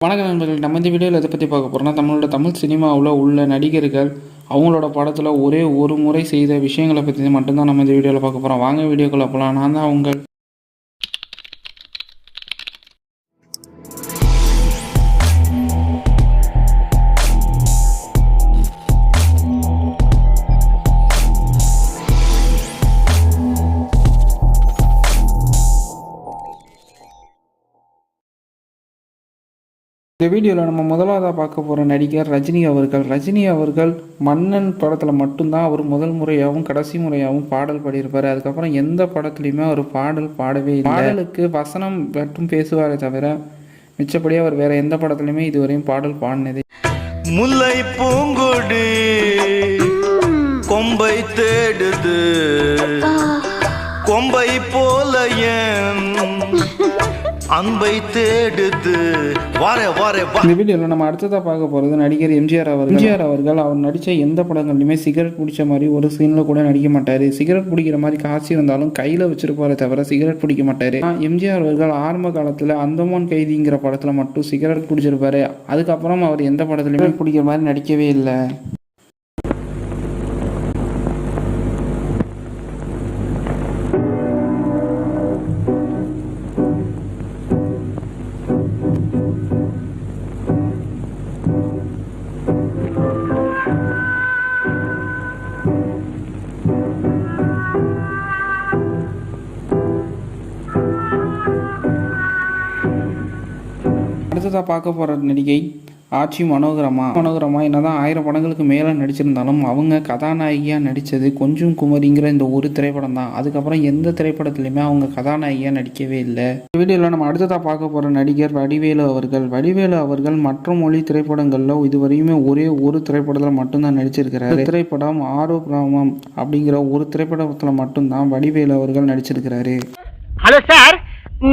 வணக்கம் நண்பர்கள். நம்ம இந்த வீடியோவில் எதை பற்றி பார்க்க போகிறோம்னா, நம்மளோட தமிழ் சினிமாவில் உள்ள நடிகர்கள் அவங்களோட படத்தில் ஒரே ஒரு முறை செய்த விஷயங்களை பற்றி மட்டும்தான் நம்ம இந்த வீடியோவில் பார்க்க போகிறோம். வாங்க வீடியோக்குள்ளே போகலாம். நான் தான் உங்கள் இந்த வீடியோவில் நம்ம முதலாவதாக பார்க்க போகிற நடிகர் ரஜினி அவர்கள். ரஜினி அவர்கள் மன்னன் படத்தில் மட்டும்தான் அவர் முதல் முறையாகவும் கடைசி முறையாகவும் பாடல் பாடியிருப்பார். அதுக்கப்புறம் எந்த படத்துலையுமே அவர் பாடல் பாடவே இல்லை. பாடலுக்கு வசனம் மட்டும் பேசுவாரே தவிர மிச்சப்படியாக அவர் வேற எந்த படத்துலையுமே இதுவரையும் பாடல் பாடினதே. முல்லை பூங்கொடி கொம்பை தேடுது, கொம்பை போல என் அன்பை தேடுது. இந்த வீடியோவில் நம்ம அடுத்ததாக பார்க்க போகிறது நடிகர் எம்ஜிஆர் அவர்கள். எம்ஜிஆர் அவர்கள் அவர் நடித்த எந்த படங்கள்லையுமே சிகரெட் பிடிச்ச மாதிரி ஒரு சீனில் கூட நடிக்க மாட்டார். சிகரெட் பிடிக்கிற மாதிரி காட்சி இருந்தாலும் கையில் வச்சிருப்பாரே தவிர சிகரெட் பிடிக்க மாட்டார். எம்ஜிஆர் அவர்கள் ஆரம்ப காலத்தில் அந்தமான் கைதிங்கிற படத்தில் மட்டும் சிகரெட் பிடிச்சிருப்பாரு. அதுக்கப்புறம் அவர் எந்த படத்துலையுமே பிடிக்கிற மாதிரி நடிக்கவே இல்லை. அடுத்ததாக பார்க்க போகிற நடிகை ஆட்சி மனோகரமா. என்னதான் 1000 படங்களுக்கு மேலே நடிச்சிருந்தாலும் அவங்க கதாநாயகியாக நடித்தது கொஞ்சம் குமரிங்கிற இந்த ஒரு திரைப்படம் தான். அதுக்கப்புறம் எந்த திரைப்படத்துலையுமே அவங்க கதாநாயகியாக நடிக்கவே இல்லை. இந்த வீடியோவில் நம்ம அடுத்ததாக பார்க்க போகிற நடிகர் வடிவேலு அவர்கள். வடிவேலு அவர்கள் மற்ற மொழி திரைப்படங்களில் இதுவரையுமே ஒரே ஒரு திரைப்படத்தில் மட்டும்தான் நடிச்சிருக்கிறாரு. திரைப்படம் ஆரோ கிராமம் அப்படிங்கிற ஒரு திரைப்படத்தில் மட்டும்தான் வடிவேலு அவர்கள் நடிச்சிருக்கிறாரு. హలో సార్,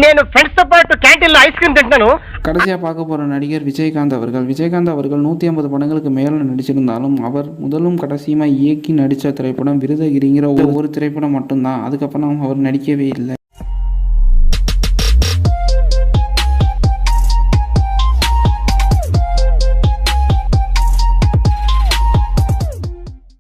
నేను ఫ్రెండ్స్తో పాటు క్యాంటీన్లో ఐస్ క్రీమ్ తింటున్నాను. கடைசியாக பார்க்க போகிற நடிகர் விஜயகாந்த் அவர்கள். விஜயகாந்த் அவர்கள் 150 படங்களுக்கு மேலே நடிச்சிருந்தாலும் அவர் முதலும் கடைசியுமாக இயக்கி நடித்த திரைப்படம் விருதகிரிங்கிற ஒரு திரைப்படம் மட்டும்தான். அதுக்கப்புறம் அவர் நடிக்கவே இல்லை.